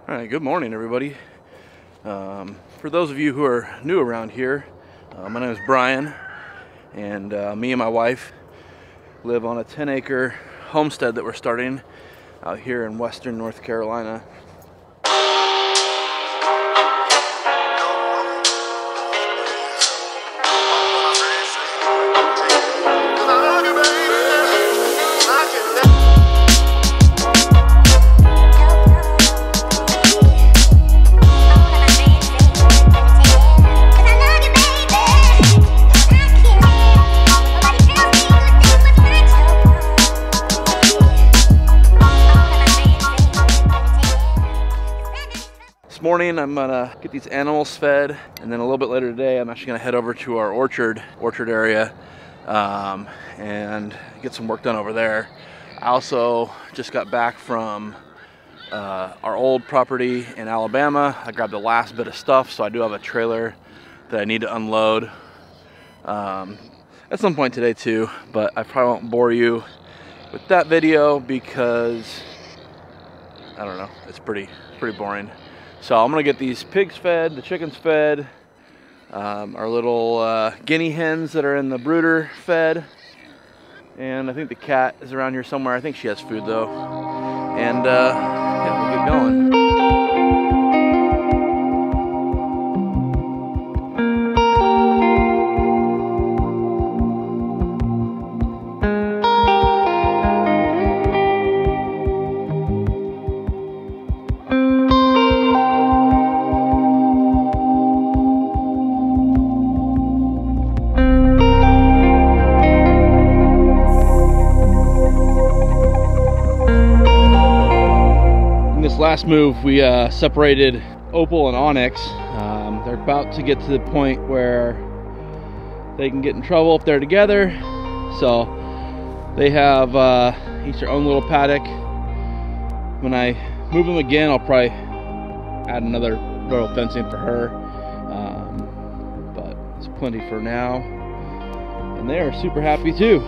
All right, good morning, everybody. For those of you who are new around here, my name is Brian, and me and my wife live on a 10-acre homestead that we're starting out here in western North Carolina. This morning I'm gonna get these animals fed, and then a little bit later today I'm actually gonna head over to our orchard area and get some work done over there. I also just got back from our old property in Alabama. I grabbed the last bit of stuff, so I do have a trailer that I need to unload at some point today too, but I probably won't bore you with that video because I don't know, it's pretty boring. So I'm gonna get these pigs fed, the chickens fed, our little guinea hens that are in the brooder fed, and I think the cat is around here somewhere. I think she has food though, and yeah, we'll get going. Last move, we separated Opal and Onyx. They're about to get to the point where they can get in trouble if they're together, so they have each their own little paddock. When I move them again, I'll probably add another row fencing for her, but it's plenty for now, and they are super happy too.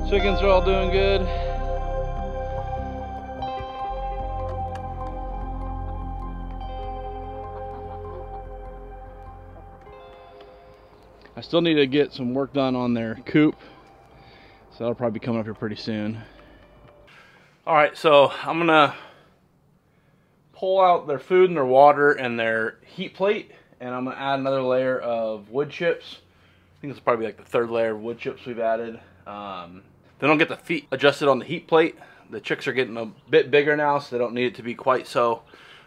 Chickens are all doing good. I still need to get some work done on their coop, so that'll probably be coming up here pretty soon. All right, so I'm gonna pull out their food and their water and their heat plate, and I'm gonna add another layer of wood chips. I think this is probably like the third layer of wood chips we've added. They don't get the feet adjusted on the heat plate. The chicks are getting a bit bigger now, so they don't need it to be quite so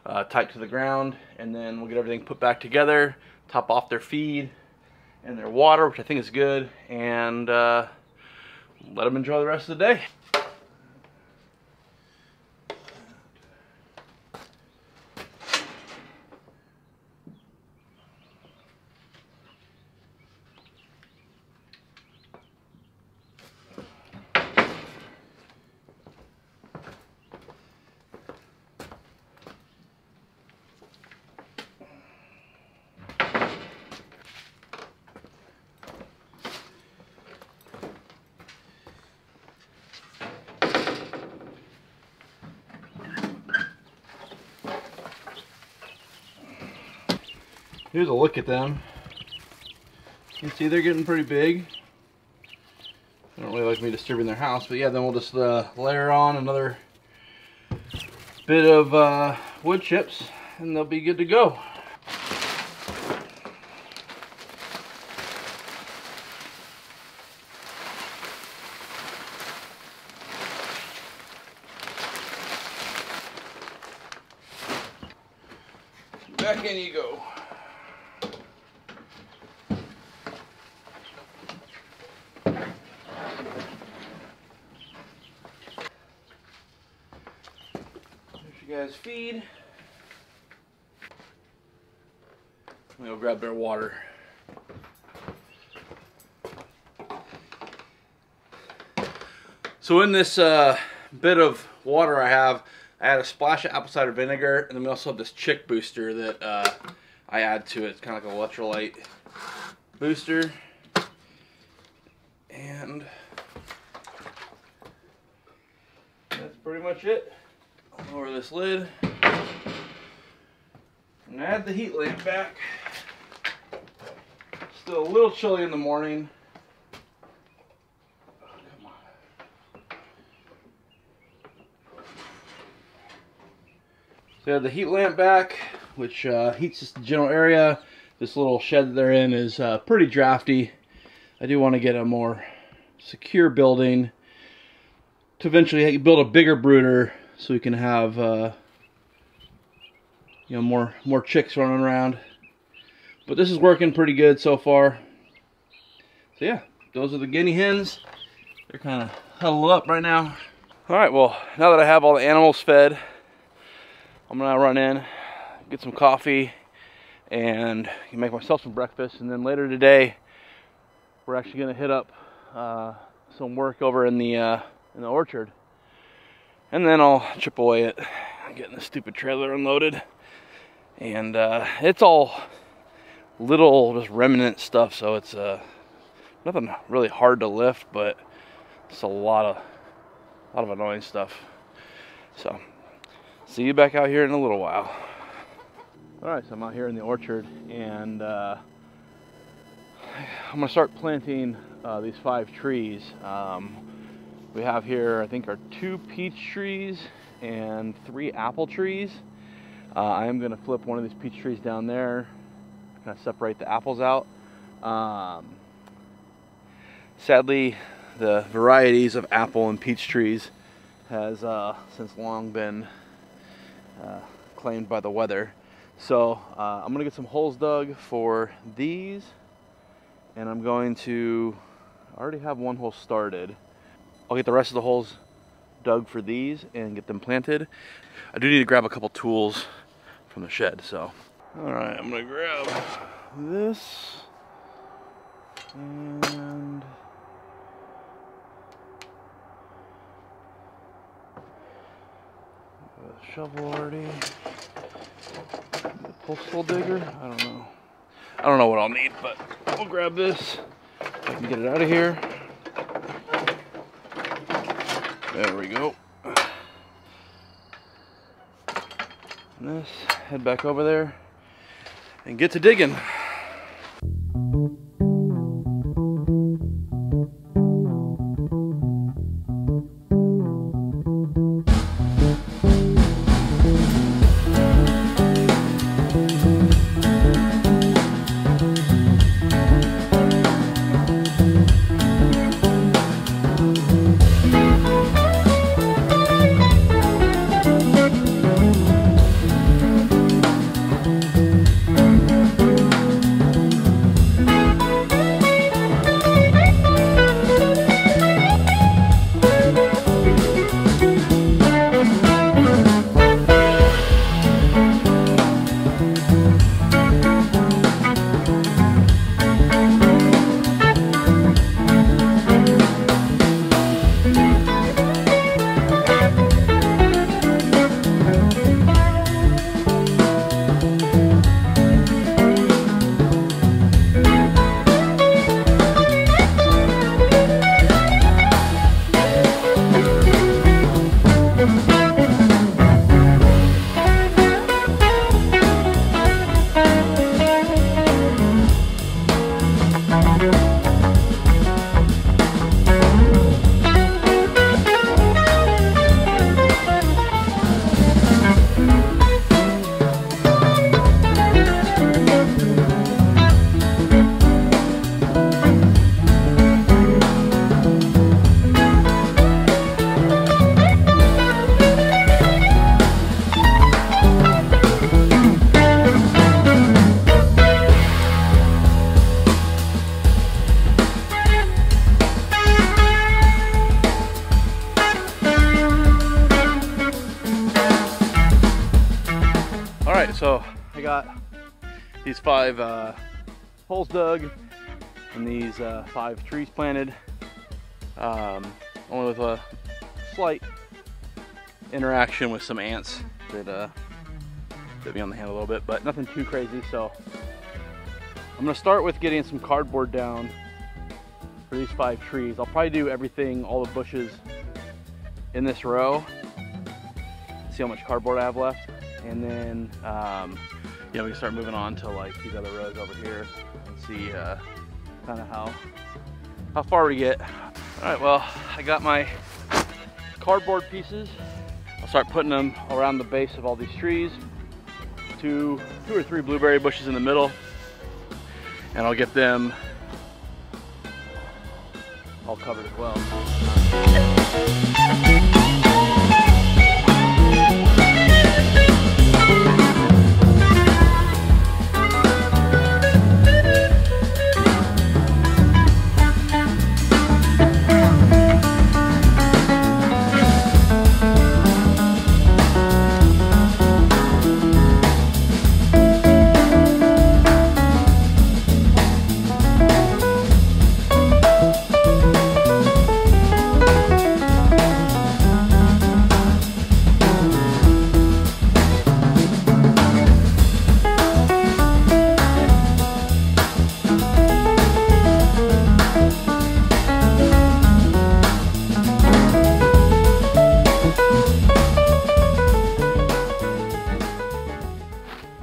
tight to the ground. And then we'll get everything put back together, top off their feed and their water, which I think is good, and let them enjoy the rest of the day. Here's a look at them. You can see they're getting pretty big. They don't really like me disturbing their house, but yeah, then we'll just layer on another bit of wood chips and they'll be good to go. Back in you go. you guys feed. We'll grab their water. So in this bit of water I add a splash of apple cider vinegar, and then we also have this chick booster that I add to it. It's kind of like an electrolyte booster. And that's pretty much it. I'll lower this lid and add the heat lamp back. Still a little chilly in the morning. Oh, come on. So I have the heat lamp back, which heats just the general area. This little shed that they're in is pretty drafty. I do want to get a more secure building to eventually build a bigger brooder so we can have you know, more chicks running around. But this is working pretty good so far. So yeah, those are the guinea hens. They're kind of huddled up right now. All right, well, now that I have all the animals fed, I'm gonna run in, get some coffee, and make myself some breakfast. And then later today, we're actually gonna hit up some work over in the orchard, and then I'll chip away at getting the stupid trailer unloaded. And it's all little just remnant stuff, so it's nothing really hard to lift, but it's a lot of annoying stuff. So see you back out here in a little while. All right, so I'm out here in the orchard, and I'm gonna start planting these 5 trees. We have here, I think, are 2 peach trees and 3 apple trees. I am gonna flip one of these peach trees down there, kind of separate the apples out. Sadly, the varieties of apple and peach trees has since long been claimed by the weather. So I'm gonna get some holes dug for these, and I'm going to, I already have one hole started. I'll get the rest of the holes dug for these and get them planted. I do need to grab a couple tools from the shed, so. All right, I'm gonna grab this and a shovel already. The postal digger, I don't know what I'll need, but I'll grab this. I can get it out of here. There we go. And this, head back over there and get to digging. got these 5 holes dug and these 5 trees planted, only with a slight interaction with some ants that bit me on the hand a little bit, but nothing too crazy. So I'm gonna start with getting some cardboard down for these 5 trees. I'll probably do everything, all the bushes in this row, see how much cardboard I have left, and then yeah, we can start moving on to like these other rows over here and see kind of how far we get. All right, well, I got my cardboard pieces. I'll start putting them around the base of all these trees. Two or three blueberry bushes in the middle, and I'll get them all covered as well.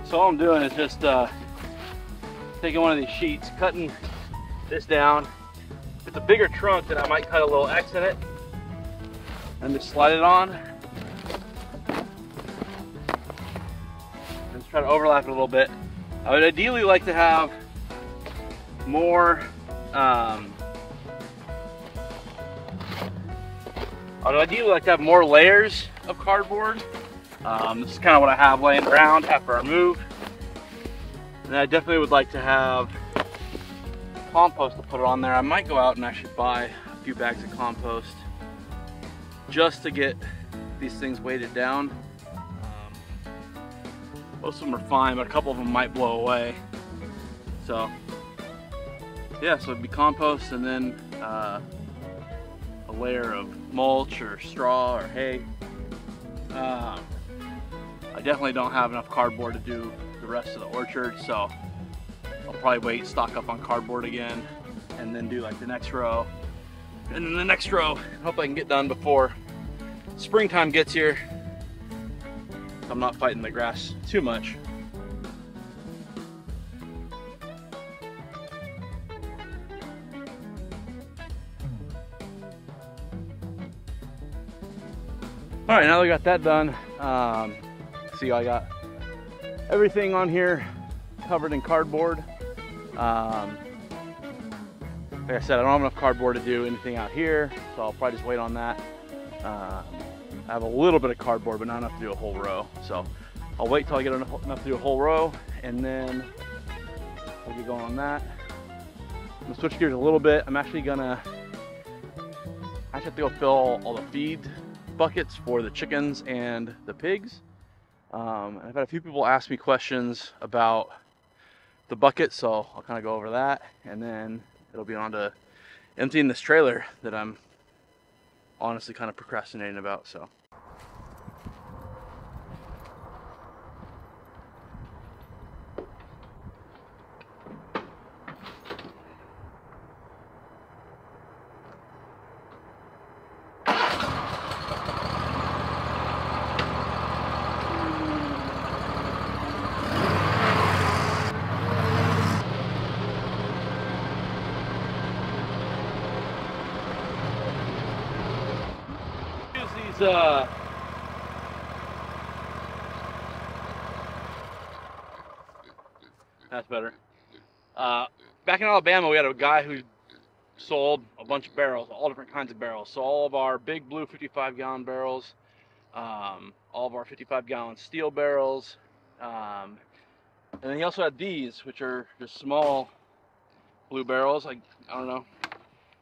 So all I'm doing is just taking one of these sheets, cutting this down. If it's a bigger trunk, then I might cut a little X in it and just slide it on. And just try to overlap it a little bit. I would ideally like to have more layers of cardboard. This is kind of what I have laying around after I move. And I definitely would like to have compost to put it on there. I might go out and actually buy a few bags of compost just to get these things weighted down. Most of them are fine, but a couple of them might blow away. So yeah, so it'd be compost and then a layer of mulch or straw or hay. I definitely don't have enough cardboard to do the rest of the orchard, so I'll probably wait, stock up on cardboard again, and then do like the next row, and then the next row. Hope I can get done before springtime gets here. I'm not fighting the grass too much. All right, now that we got that done, see, I got everything on here covered in cardboard. Like I said, I don't have enough cardboard to do anything out here, so I'll probably just wait on that. I have a little bit of cardboard, but not enough to do a whole row. So I'll wait till I get enough to do a whole row, and then I'll get going on that. I'm gonna switch gears a little bit. I actually have to go fill all the feed buckets for the chickens and the pigs. I've had a few people ask me questions about the bucket, so I'll kind of go over that, and then it'll be on to emptying this trailer that I'm honestly kind of procrastinating about. So that's better. Back in Alabama, we had a guy who sold a bunch of barrels, all different kinds of barrels. So all of our big blue 55-gallon barrels, all of our 55-gallon steel barrels, and then he also had these, which are just small blue barrels, like, I don't know,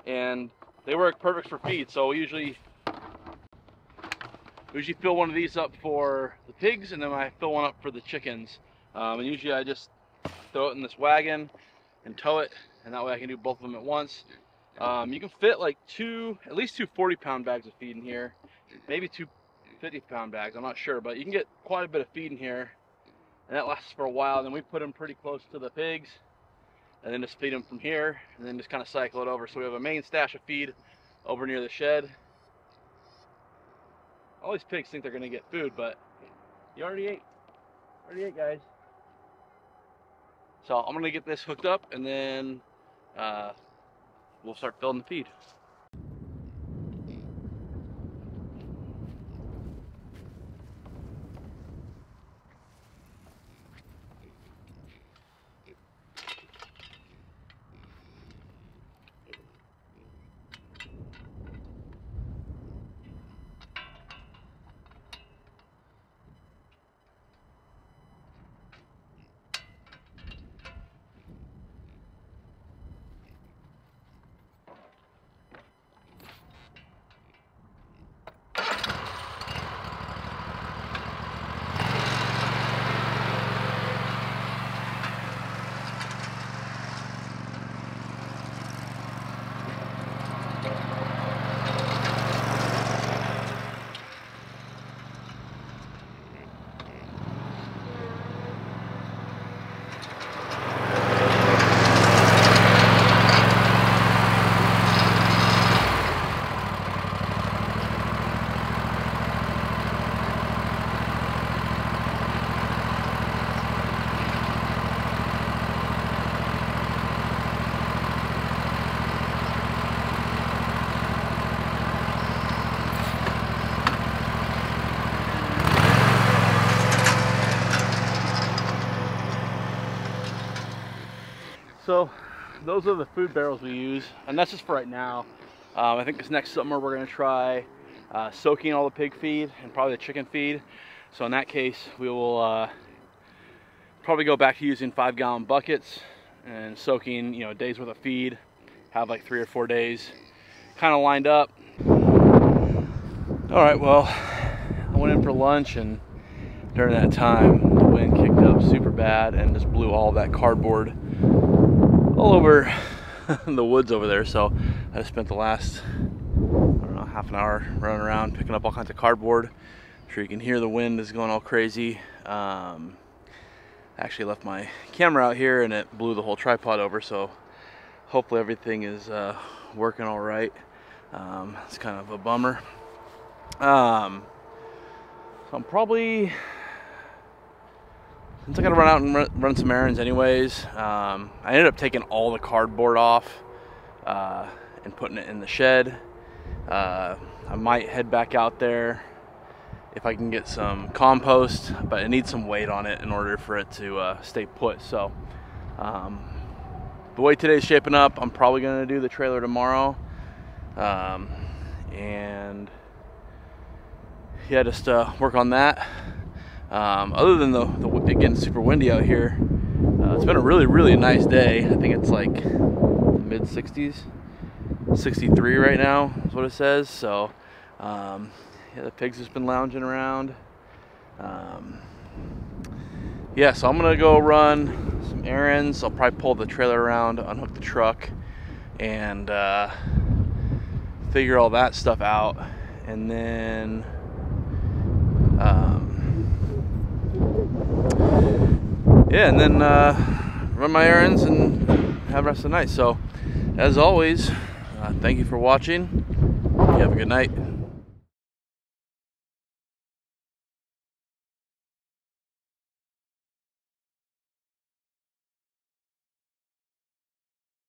and they work perfect for feed. So we usually fill one of these up for the pigs, and then I fill one up for the chickens. And usually I just throw it in this wagon and tow it, and that way I can do both of them at once. You can fit like at least two 40-pound bags of feed in here, maybe two 50-pound bags, I'm not sure, but you can get quite a bit of feed in here, and that lasts for a while. Then we put them pretty close to the pigs, and then just feed them from here, and then just kind of cycle it over. So we have a main stash of feed over near the shed. All these pigs think they're gonna get food, but you already ate, guys. So I'm gonna get this hooked up, and then we'll start filling the feed. So those are the food barrels we use, and that's just for right now. I think this next summer we're going to try soaking all the pig feed and probably the chicken feed. So in that case we will probably go back to using 5-gallon buckets and soaking, a day's worth of feed. Have like 3 or 4 days kind of lined up. All right, well, I went in for lunch, and during that time the wind kicked up super bad and just blew all of that cardboard all over the woods over there. So I just spent the last, I don't know, half an hour running around picking up all kinds of cardboard. I'm sure you can hear the wind is going all crazy. I actually left my camera out here and it blew the whole tripod over, so hopefully everything is working all right. It's kind of a bummer. So I'm probably, since I gotta run out and run some errands anyways, I ended up taking all the cardboard off and putting it in the shed. I might head back out there if I can get some compost, but it needs some weight on it in order for it to stay put. So the way today's shaping up, I'm probably gonna do the trailer tomorrow. And yeah, just work on that. Other than it getting super windy out here, it's been a really nice day. I think it's like mid 60s, 63 right now is what it says. So yeah, the pigs just been lounging around. Yeah, so I'm gonna go run some errands. I'll probably pull the trailer around, unhook the truck, and figure all that stuff out, and then yeah, and then run my errands and have the rest of the night. So as always, thank you for watching. You have a good night.